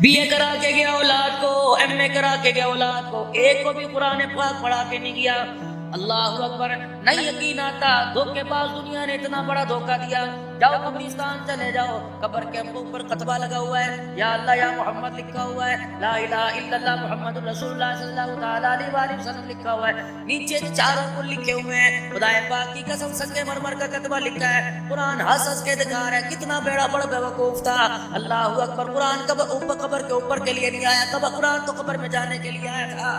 BA کرا کے گیا اولاد کو, MA کرا کے گیا اولاد کو, ایک کو بھی قرآن پاک پڑھا کے نہیں گیا. اللہ اکبر. نہیں یقین آتا, دھوکے باز دنیا نے اتنا بڑا دھوکہ دیا. جاؤ قبرستان چلے جاؤ, قبر کے اوپر کتبہ لگا ہوا ہے, یا اللہ یا محمد لکھا ہوا ہے, لا الہ الا اللہ محمد رسول اللہ صلی اللہ تعالی علیہ وآلہ وسلم لکھا ہوا ہے. نیچے چاروں کو لکھے ہوئے ہیں, خدائے پاک کی قسم سنگ مرمر کا کتبہ لکھا ہے. قرآن ہنس ہنس کے دکھا رہا ہے کتنا بیڑا بڑا بیوقوف تھا. اللہ اکبر. قرآن قبر کے اوپر کے لیے نہیں آیا تھا, قرآن تو قبر میں جانے کے لیے آیا تھا.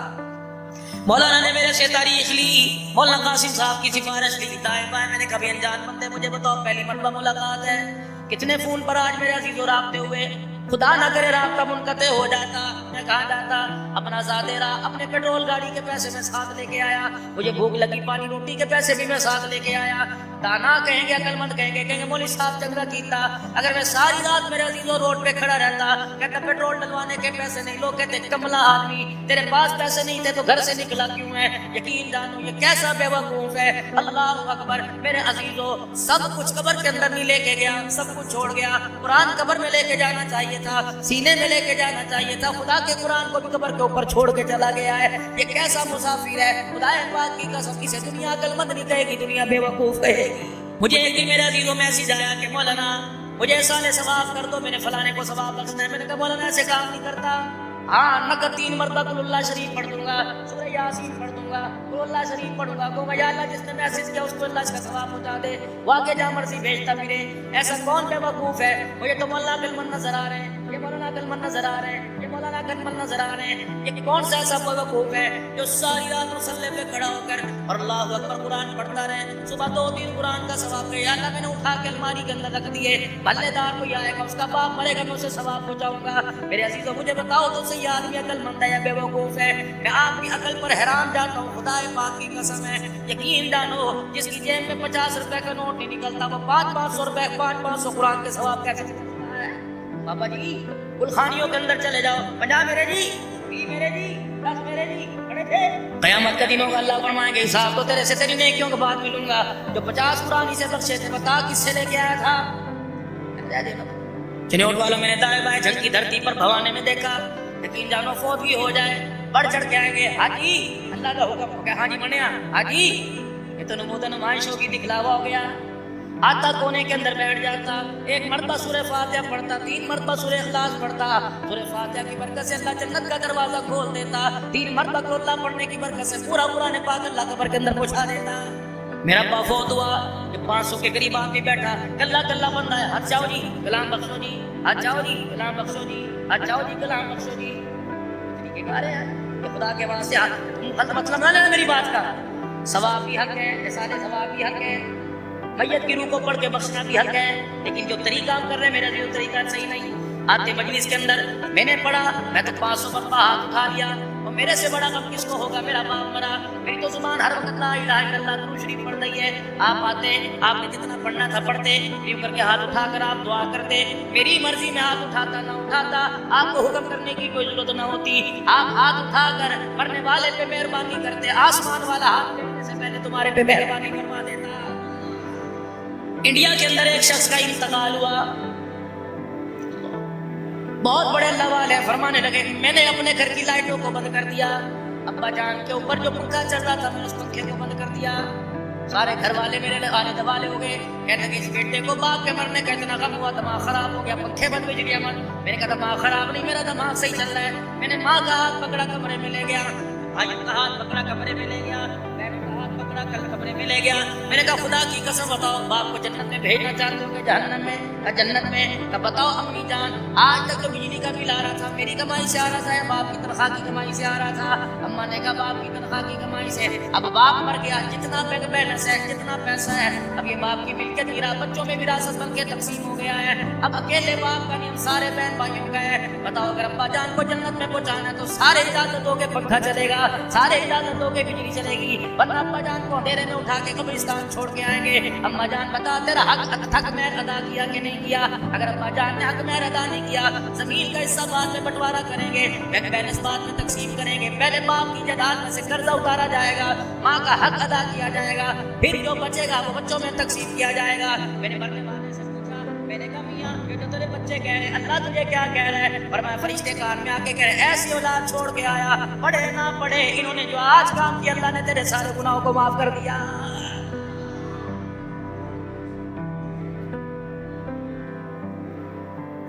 مولانا نے میرے سے تاریخ لی, مولانا قاسم صاحب کی سفارش لی. طائفہ ہے, میں نے کبھی انجان بندے مجھے بتاؤ پہلی مرتبہ ملاقات ہے, کتنے فون پر آج میرے عزیزوں رابطے ہوئے. خدا نہ کرے رابطہ منقطع ہو جاتا, میں کہاں جاتا, اپنا ساتھ دے رہا, اپنے پیٹرول گاڑی کے پیسے میں ساتھ لے کے آیا, مجھے بھوک لگی پانی روٹی کے پیسے بھی میں ساتھ لے کے آیا. دانا کہیں گے, عقل مند کہیں گے مولوی صاحب چنگا کیتا. اگر میں ساری رات میرے عزیزوں روڈ پہ کھڑا رہتا, کہتا پیٹرول ڈلوانے کے پیسے نہیں, لوگ کہتے کملا آدمی تیرے پاس پیسے نہیں تھے تو گھر سے نکلا کیوں ہے. یقین جانو یہ کیسا بے وقوف ہے. اللہ اکبر. میرے عزیزوں سب کچھ قبر کے اندر نہیں لے کے گیا, سب کچھ چھوڑ گیا. قرآن قبر میں لے کے جانا چاہیے تھا, سینے میں لے کے جانا چاہیے تھا. خدا کے قرآن کو بھی قبر کے اوپر چھوڑ کے چلا گیا ہے. یہ کیسا مسافر ہے. خدا پاک کی قسم اسے دنیا عقل مند نہیں کہے گی, دنیا بے وقوف کہے گی. مجھے ایک دن میرے عزیزوں میسج آیا کہ مولانا مجھے سال ثواب کر دو, میں نے فلانے کو ثواب بخشنا ہے. میں نے کہا مولانا ایسے کام نہیں کرتا. ہاں نقد 3 مرتبہ قل اللہ شریف پڑھ دوں گا, سورہ یاسین پڑھ دوں گا, قل اللہ شریف پڑھوں گا. کہوں گا یا اللہ جس نے میسج کیا اس کو اللہ اس کا ثواب پہنچا دے, واقع جہاں مرضی بھیجتا پھرے. ایسا کون بے وقوف ہے. مجھے تو مولانا عقلمند نظر آ رہے ہیں, یہ مولانا عقلمند نظر آ رہے ہیں, یہ مولانا عقلمند نظر آ رہے ہیں. یہ کون سا ایسا بے وقوف ہے جو ساری رات مصلی پہ کھڑا ہو کر اور اللہ اکبر قرآن پڑھتا رہے, صبح 2-3 قرآن کا ثواب کہ یا اللہ میں نے اٹھا کے الماری کے اندر رکھ دیے, محلے دار کوئی آئے گا اس کا باپ مرے گا میں اسے ثواب پہنچاؤں گا. میرے عزیزوں مجھے بتاؤ تو صحیح آدمی عقلمند ہے یا بے وقوف ہے. میں آپ کی عقل پر حیران جاتا ہوں. خدا پاک کی قسم ہے, یقین جانو جس کی جیب میں 50 روپے کا نوٹ نہیں نکلتا وہ 500 روپے 500 قرآن کے ثواب کیسے نکلتا ہے. بابا جی گلخانیوں کے اندر چلے جاؤ, 50 میرے جی, 20 میرے جی, 10 میرے جی کھڑے تھے. قیامت کا دن ہوگا, اللہ فرمائیں گے حساب تو تیرے سے تیری نیکیوں کے بعد ملوں گا. جو 50 قرآن سے بخشے تھے بتا کس سے لے کے آیا تھا. چنوٹ والوں میں نے دائیں بائیں جھنکی دھرتی پر بھوانے میں دیکھا. یقین جانو فوت بھی ہو جائے بڑھ چڑھ کے آئیں گے, حاجی اللہ کا حکم ہو گیا, حاجی بنیا حاجی. یہ تو نمودن نمائشوں کی دکھلاوا ہو گیا. آتا کونے کے اندر بیٹھ جاتا, 1 مرتبہ سورہ فاتحہ پڑھتا, 3 مرتبہ سورہ اخلاص پڑھتا. سورہ فاتحہ کی برکت سے اللہ جنت کا دروازہ کھول دیتا. 3 مرتبہ قل اللہ پڑھنے کی برکت سے پورا قرآن پاک اللہ قبر کے اندر پہنچا دیتا. میرا ابا فوت ہوا, 500 کے قریب آدمی بیٹھا, کلا کلا بندہ ہے, ہاتھ جاؤ جی کلام بخشو جی, ہاتھ جاؤ جی کلام بخشو جی, ہاتھ جاؤ جی کلام بخشو جی. طریقے کار ہیں یہ خدا کے واسطے. مطلب نہ لینا میری بات کا, ثواب بھی حق ہے, احسان ثواب بھی حق ہے, میت کی روح کو پڑھ کے بخشنا بھی حق ہے. لیکن جو طریقہ آپ کر رہے ہیں میرا جو طریقہ صحیح نہیں. آتے مجلس کے اندر میں نے پڑھا, میں تو 500 مرتبہ ہاتھ اٹھا لیا, اور میرے سے بڑا غم کس کو ہوگا. میرا باپ مرا, میری تو زبان ہر وقت لا الہ الا اللہ درود شریف پڑھ رہی ہے. آپ آتے, آپ نے جتنا پڑھنا تھا پڑھتے, یوں کر کے ہاتھ اٹھا کر آپ دعا کرتے. میری مرضی میں ہاتھ اٹھاتا نہ اٹھاتا, آپ کو حکم کرنے کی کوئی ضرورت نہ ہوتی. آپ ہاتھ اٹھا کر مرنے والے پہ مہربانی کرتے, آسمان والا ہاتھ پھیرنے سے پہلے تمہارے پہ مہربانی کروا دیتا. انڈیا کے اندر ایک شخص کا انتقال ہوا, بہت بڑے اللہ والے فرمانے لگے میں نے اپنے گھر کی لائٹوں کو بند کر دیا. ابا جان کے اوپر جو پنکھا چل رہا تھا میں نے اس پنکھے کو بند کر دیا. سارے گھر والے میرے آلے دوالے ہو گئے. کہتے کہ اس بیٹے کو باپ کے مرنے کا اتنا غم ہوا, دماغ خراب ہو گیا, پنکھے بند بج گیا. میں نے کہا دماغ خراب نہیں, میرا دماغ صحیح چل رہا ہے. میں نے ماں کا ہاتھ پکڑا کمرے میں لے گیا, بھائیوں کا ہاتھ پکڑا کمرے میں لے گیا, بہنوں کا ہاتھ پکڑا کل کمرے میں لے گیا. میں نے کہا خدا کی قسم بتاؤ باپ کو جنت میں بھیجنا چاہتے ہو کہ جہنم میں؟ جنت میں. کہا بتاؤ امی جان آج تک جو بجلی کا بل آ رہا تھا میری کمائی سے آ رہا تھا یا باپ کی تنخواہ کی کمائی سے آ رہا تھا؟ اما نے کہا باپ کی تنخواہ کی کمائی سے. اب باپ مر گیا, جتنا بینک بیلنس ہے, جتنا پیسہ ہے, اب یہ باپ کی ملکیت گرا, بچوں میں وراثت بن کے تقسیم ہو گیا ہے. اب اکیلے باپ کا نہیں, سارے بہن بھائیوں کا ہے. بتاؤ اگر ابا جان کو جنت میں پہنچانا ہے تو سارے اجازت دو کے پنکھا چلے گا, سارے اجازت دو کے بجلی چلے گی, ورنہ ابا جان کو اندھیرے میں اٹھا کے قبرستان چھوڑ کے آئیں گے. اما جان بتا تیرا حق مہر ادا کیا کہ نہیں کیا؟ اگر ابا جان نے حق مہر ادا نہیں کیا, زمین کا حصہ بعد میں بٹوارا کریں گے, بینک بیلنس بعد میں تقسیم کریں گے. پہلے باپ کی جائیداد میں سے قرضہ اتارا جائے گا, ماں کا حق ادا کیا جائے گا, پھر جو بچے گا وہ بچوں میں تقسیم کیا جائے گا. میں نے مرنے والے سے پوچھا میں نے کہا میاں یہ تو تیرے بچے کہہ رہے ہیں، اللہ تجھے کیا کہہ رہا ہے؟ فرمایا فرشتے کان میں آ کے کہہ رہے ہیں ایسی اولاد چھوڑ کے آیا، پڑھے نہ پڑھے انہوں نے جو آج کام کیا اللہ نے تیرے سارے گناہوں کو معاف کر دیا۔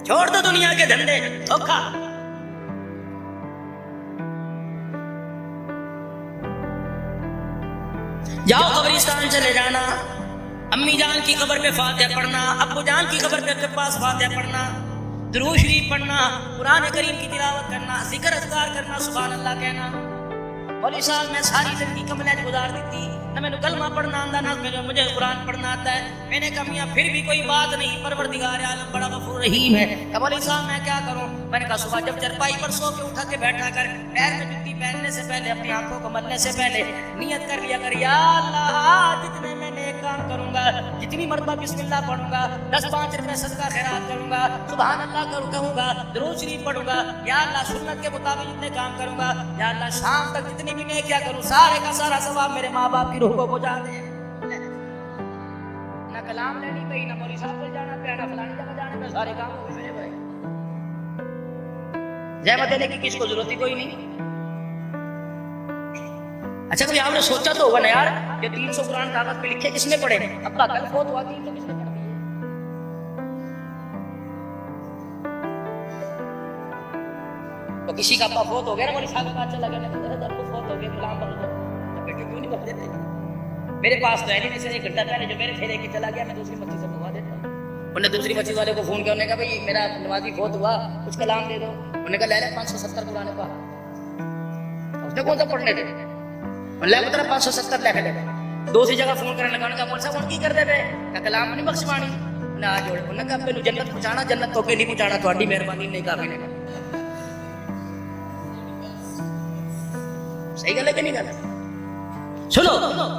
چھوڑ دو دنیا کے دھندے، دھوکا۔ جاؤ قبرستان چلے جانا، امی جان کی قبر پہ فاتحہ پڑھنا، ابو جان کی قبر پہ پاس فاتحہ پڑھنا، درود شریف پڑھنا، قرآن کریم کی تلاوت کرنا، ذکر اذکار کرنا، سبحان اللہ کہنا۔ مولوی صاحب میں ساری زندگی کملیج گزار دی تھی، نہ میں نے کلمہ پڑھنا آتا نہ مجھے قرآن پڑھنا آتا ہے۔ میں نے کہا میاں پھر بھی کوئی بات نہیں، پروردگار عالم بڑا غفور رحیم ہے۔ کہ مولوی صاحب میں کیا کروں؟ میں نے کہا صبح جب چرپائی پر سو کے اٹھا کے بیٹھا کر، پیر میں جوتی پہننے سے پہلے، اپنی آنکھوں کو ملنے سے پہلے نیت کر لیا کر یا اللہ جتنے میں نیک کام کروں گا، جتنی مرتبہ بسم اللہ پڑھوں گا، 10-5 روپے صدقہ خیرات کروں گا، سبحان اللہ کہوں گا، درود شریف پڑھوں گا، یا اللہ سنت کے مطابق جتنے کام کروں گا، یا اللہ شام تک جتنی بھی نیک کیا کروں، سارے کا سارا ثواب میرے ماں باپ کی روح کو پہنچا دیں۔ نہ کلام لینی پئی، نہ مولوی صاحب کو جانا پیا، نہ فلانی جگہ جانے پہ، سارے کام ہو گئے میرے بھائی۔ زحمت دینے کی کس کو ضرورت ہی کوئی نہیں۔ اچھا کبھی آپ نے سوچا تو ہوگا نا یار یہ 300 قرآن کاغذ پہ لکھے کس نے پڑھے؟ ابا کل فوت ہوا 300 کس نے پڑھ دیے؟ تو کسی کا ابا فوت ہو گیا نا، مولوی صاحب کا اچھا لگا نا ابو فوت ہو گیا غلام بن دو، بیٹے کیوں نہیں پڑھ دیتے؟ میرے پاس تو ہے نہیں، جیسے 1 گھنٹہ پہلے جو میرے پھیرے کی چلا گیا میں دوسری مسجد سے منگوا دیتا ہوں۔ انہوں نے دوسری مسجد والے کو فون کیا، انہوں نے کہا بھائی میرا نمازی فوت ہوا کچھ کلام دے دو، انہوں نے کہا لے لے 570 قرآن پاک، اس نے کون سا پڑھنے دے، اللہ کو طرف 570 لے کے لے دوسری جگہ فون کرنے لگا، کہا صاحب ہوں کی کر دے پے؟ کہ کلام نہیں بخشوانی نہ جوڑے، انہوں نے کہا پہلو جنت پہنچانا، جنت تو نہیں پہنچانا، تھوڑی مہربانی نہیں کافی نہیں۔ صحیح گل ہے کہ نہیں گل؟ سنو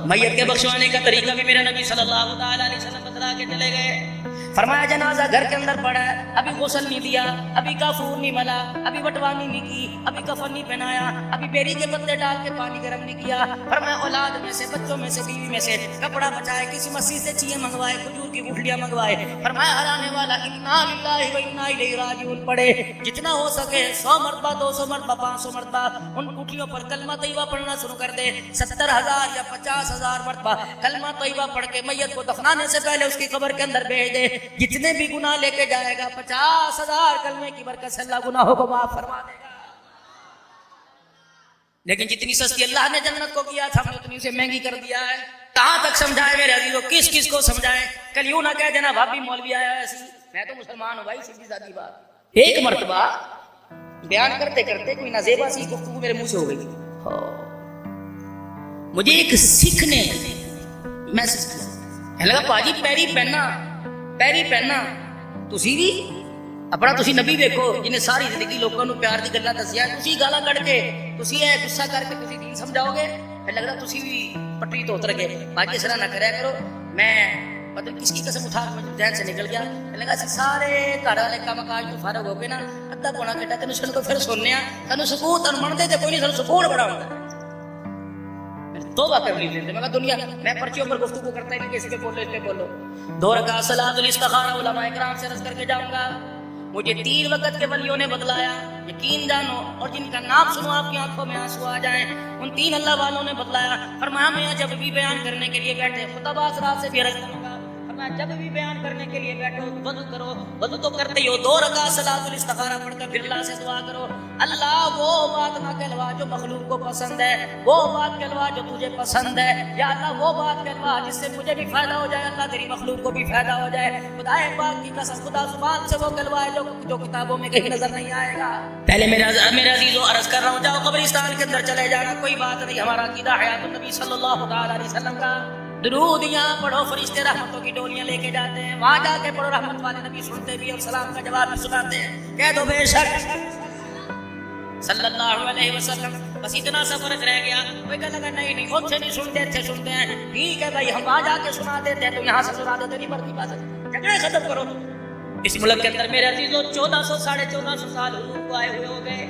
میت کے بخشوانے کا طریقہ بھی میرا نبی صلی اللہ تعالی علیہ وسلم بتلا کے چلے گئے۔ فرمایا جنازہ گھر کے اندر پڑا ہے، ابھی غسل نہیں دیا، ابھی کافور نہیں ملا، ابھی بٹوانی نہیں کی، ابھی کفن نہیں پہنایا، ابھی بیری کے پتے ڈال کے پانی گرم نہیں کیا۔ فرمایا اولاد میں سے، بچوں میں سے، بیوی میں سے کپڑا بچائے، کسی مسجد سے چیزیں منگوائے، کھجور کی گٹھلیاں منگوائے۔ فرمایا ہر آنے والا انا للہ و انا الیہ راجعون پڑھے، جتنا ہو سکے 100 مرتبہ، 200 مرتبہ، 500 مرتبہ ان گٹھلیوں پر کلمہ طیبہ پڑھنا شروع کر دے۔ 70,000 یا 50,000 مرتبہ کلمہ طیبہ پڑھ کے میت کو دفنانے سے پہلے اس کی قبر کے اندر بھیج دے، جتنے بھی گناہ لے کے جائے گا 50,000 کلمے کی برکت سے اللہ گناہوں کو معاف فرما دے گا۔ لیکن جتنی سستی اللہ نے جنت کو کیا تھا ہم نے اتنی اسے مہنگی کر دیا ہے۔ کہاں تک سمجھائے میرے عزیزو، کس کس کو سمجھائے؟ کل یوں نہ کہہ دینا بھابی مولوی آیا ایسی، میں تو مسلمان ہوں بھائی، سیدھی سادی بات۔ ایک مرتبہ بیان کرتے کرتے کوئی نازیبا سی گفتگو میرے منہ سے ہو گئی، مجھے ایک سکھ نے میسج کیا، لگا پاجی پیری پہننا تسی بھی اپنا تسی نبی دیکھو جنہیں ساری زندگی لوگوں کو پیار دی گلاں دسیا، تسی گالاں کڈ کے تسی اے غصہ کر کے تسی دین سمجھاؤ گے، پھر لگدا تسی بھی پٹری تو اتر گئے۔ باقی اس طرح نہ کریا کرو، میں مطلب کس کی قسم اٹھا کے مجھے ذہن سے نکل گیا، لگا سارے گھر والے کام کاج تو فارغ ہو گئے نا، ادھا پونا گھنٹہ تینوں سن کو پھر سننے آ، تینوں سکون تینوں منتے تے کوئی نہیں، سانوں سکون بڑا ہوتا ہے۔ توبہ کر لیجیے، میں کہا دنیا میں پرچیوں پر گفتگو کرتا ہی نہیں، کسی پہ بولو اس پہ بولو۔ 2 رکعت صلاۃ الاستخارہ علماء کرام سے عرض کر کے جاؤں گا، مجھے 3 وقت کے ولیوں نے بتلایا، یقین جانو، اور جن کا نام سنو آپ کی آنکھوں میں آنسو آ جائیں، ان 3 اللہ والوں نے بتلایا۔ فرمایا میں جب بھی بیان کرنے کے لیے بیٹھے، خطبہ اثرات سے بھی عرض کروں گا، جب بھی بیان کرنے کے لیے بیٹھو وضو کرو، وضو تو کرتے ہی ہو، 2 رکعت صلاۃ الاستخارہ پڑھ کر پھر اللہ سے دعا کرو، اللہ وہ بات نہ کہلوا جو مخلوق کو پسند ہے، وہ بات کہلوا جو تجھے پسند ہے، یا اللہ وہ بات کہلوا جس سے مجھے بھی فائدہ ہو جائے، اللہ تیری مخلوق کو بھی فائدہ ہو جائے۔ خدا پاک کی قسم، خدا زبان سے وہ کہلوائے جو کتابوں میں کہیں نظر نہیں آئے گا۔ پہلے میرے عزیزو عرض کر رہا ہوں، جاؤ قبرستان کے اندر چلے جانا، کوئی بات نہیں، ہمارا عقیدہ حیات النبی صلی اللہ تعالی علیہ وسلم کا، درود یہاں پڑھو، فرشتے رحمتوں کی ڈولیاں لے کے جاتے ہیں، وہاں جا کے پڑھو، رحمت والے نبی سنتے بھی اور سلام کا جواب بھی سناتے ہیں، کہہ دو بے شک صلی اللہ علیہ وسلم۔ بس اتنا سا فرق رہ گیا، کوئی کہنے لگا نہیں اتنے نہیں سنتے، اتنے سنتے ہیں، ٹھیک ہے بھائی ہم وہاں جا کے سنا دیتے ہیں، تو یہاں سے سنا دیتے، نہیں مرتی بات ہے، جھگڑے ختم کرو۔ اس ملک کے اندر میرے عزیزوں 1400 ساڑھے 1400 سال حضور کو آئے ہوئے ہو گئے،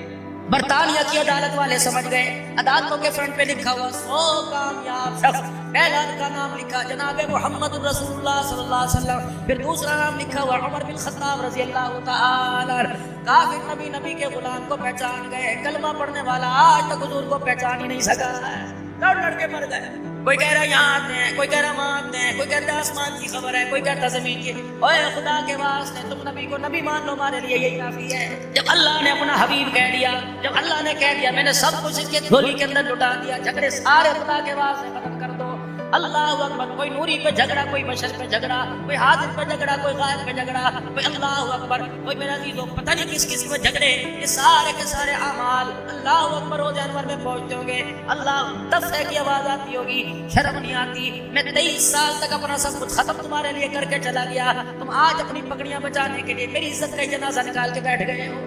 برطانیہ کی عدالت والے سمجھ گئے، عدالتوں کے فرنٹ پہ لکھا ہوا 100 کامیاب شخص پہلا کا نام لکھا جناب محمد رسول اللہ صلی اللہ علیہ وسلم، پھر دوسرا نام لکھا ہوا عمر بن خطاب رضی اللہ تعالی عنہ۔ کافر نبی کے غلام کو پہچان گئے، کلمہ پڑھنے والا آج تک حضور کو پہچان ہی نہیں سکا ہے، لڑ لڑ کے مر گئے۔ کوئی کہہ رہا یہاں آتے ہیں، کوئی کہہ رہا وہاں آتے ہیں، کوئی کہتا آسمان کی خبر ہے، کوئی کہتا زمین کی۔ اوے خدا کے واسطے تم نبی کو نبی مان لو، ہمارے لیے یہی کافی ہے۔ جب اللہ نے اپنا حبیب کہہ دیا، جب اللہ نے کہہ دیا میں نے سب کچھ اس کے جھولی کے اندر لٹا دیا، جھگڑے سارے خدا کے واسطے ختم کر دو۔ اللہ اکبر۔ کوئی نوری پہ جھگڑا، کوئی بشر پہ جھگڑا، کوئی حاضر پہ جھگڑا، کوئی غائب پہ جھگڑا، کوئی اللہ اکبر، کوئی میرا عزیزو پتہ نہیں کس کس پہ جھگڑے، یہ سارے کے سارے اعمال اللہ اکبر روز انور میں پہنچتے ہوں گے۔ اللہ تفسیر کی آواز آتی ہوگی، شرم نہیں آتی؟ میں 23 سال تک اپنا سب کچھ ختم تمہارے لیے کر کے چلا گیا، تم آج اپنی پگڑیاں بچانے کے لیے میری عزت کا جنازہ نکال کے بیٹھ گئے ہو۔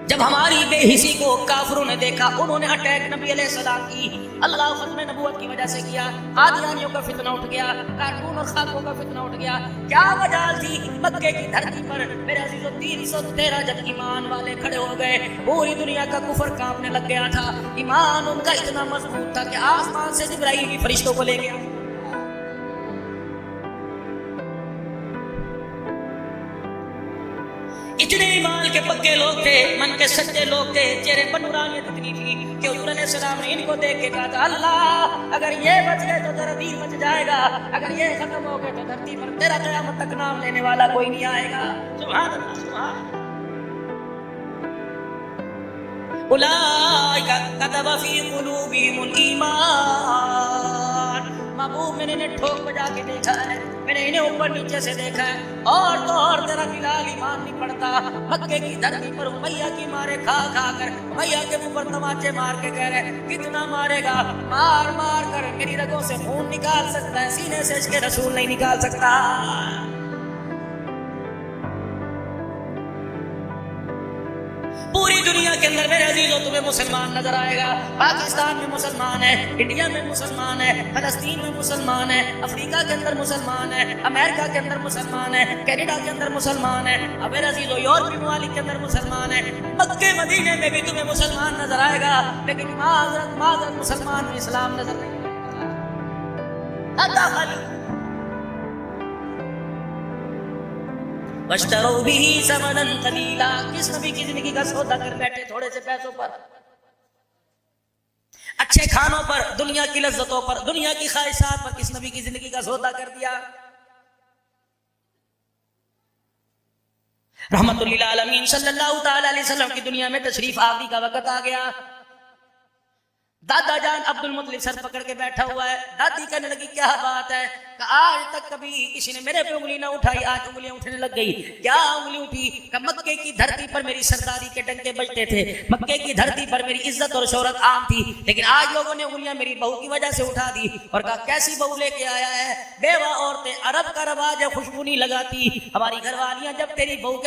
جب ہماری بے حسی کو کافروں نے دیکھا، انہوں نے اٹیک نبی علیہ السلام کی اللہ ختم نبوت کی وجہ سے کیا۔ قادیانیوں کا فتنہ اٹھ گیا، کارٹون اور خاکوں کا فتنہ اٹھ گیا۔ کیا وجہ تھی؟ مکے کی دھرتی پر میرے عزیزو 313 جب ایمان والے کھڑے ہو گئے، پوری دنیا کا کفر کانپنے لگ گیا تھا۔ ایمان ان کا اتنا مضبوط تھا کہ آسمان سے جبرائیل بھی فرشتوں کو لے گیا۔ اتنے ایمان کے پکے لوگ تھے، من کے سچے لوگ تھے، چہرے پر نورانیت اتنی تھی کہ حضور علیہ السلام نے ان کو دیکھ کے کہا تھا اللہ اگر یہ بچ گئے تو تیرا دین بچ جائے گا، اگر یہ ختم ہو گئے تو دھرتی پر تیرا قیامت تک نام لینے والا کوئی نہیں آئے گا۔ سبحان اللہ، سبحان اولئک کتب فی قلوبہم الایمان۔ محبوب میں نے انہیں ٹھوک بجا کے دیکھا ہے، میں نے انہیں اوپر نیچے سے دیکھا ہے، اور تو اور تیرا بلال ایمان نہیں پڑتا۔ مکے کی دھرتی پر امیہ کی مارے کھا کھا کر امیہ کے منہ پر تماچے مار کے کہہ رہے کتنا مارے گا، مار مار کر میری رگوں سے خون نکال سکتا ہے، سینے سے عشق رسول نہیں نکال سکتا۔ پوری دنیا کے اندر میرے عزیزوں تمہیں مسلمان نظر آئے گا۔ پاکستان میں مسلمان ہے، انڈیا میں مسلمان ہے، فلسطین میں مسلمان ہے، افریقہ کے اندر مسلمان ہے، امریکہ کے اندر مسلمان ہے، کینیڈا کے اندر مسلمان ہے، اب میرے عزیزوں یورپی ممالک کے اندر مسلمان ہے، مکے مدینے میں بھی تمہیں مسلمان نظر آئے گا، لیکن معذرت مسلمان میں اسلام نظر نہیں آئے گا۔ وَاشْتَرَوْا بِهِ ثَمَنًا قَلِيلًا۔ کس نبی کی زندگی کا سودا کر بیٹھے تھوڑے سے پیسوں پر، اچھے کھانوں پر، دنیا کی لذتوں پر، دنیا کی خواہشات پر، کس نبی کی زندگی کا سودا کر دیا؟ رحمت للعالمین صلی اللہ تعالی علیہ وسلم کی دنیا میں تشریف آوری کا وقت آ گیا۔ دادا جان عبد المطلب سر پکڑ کے بیٹھا ہوا ہے، دادی کہنے لگی کیا بات ہے کہ آج تک کبھی کسی نے میرے پہ انگلی نہ اٹھائی، آج انگلیاں اٹھنے لگ گئی۔ کیا انگلی اٹھی؟ کہ مکے کی دھرتی پر میری سرداری کے ڈنکے بجتے تھے، مکے کی دھرتی پر میری عزت اور شہرت عام تھی، لیکن آج لوگوں نے انگلیاں میری بہو کی وجہ سے اٹھا دی اور کہا کیسی بہو لے کے آیا ہے؟ بیوہ عورتیں، عرب کا رواج ہے خوشبو نہیں لگاتی، ہماری گھر والیاں جب تیری بہو کے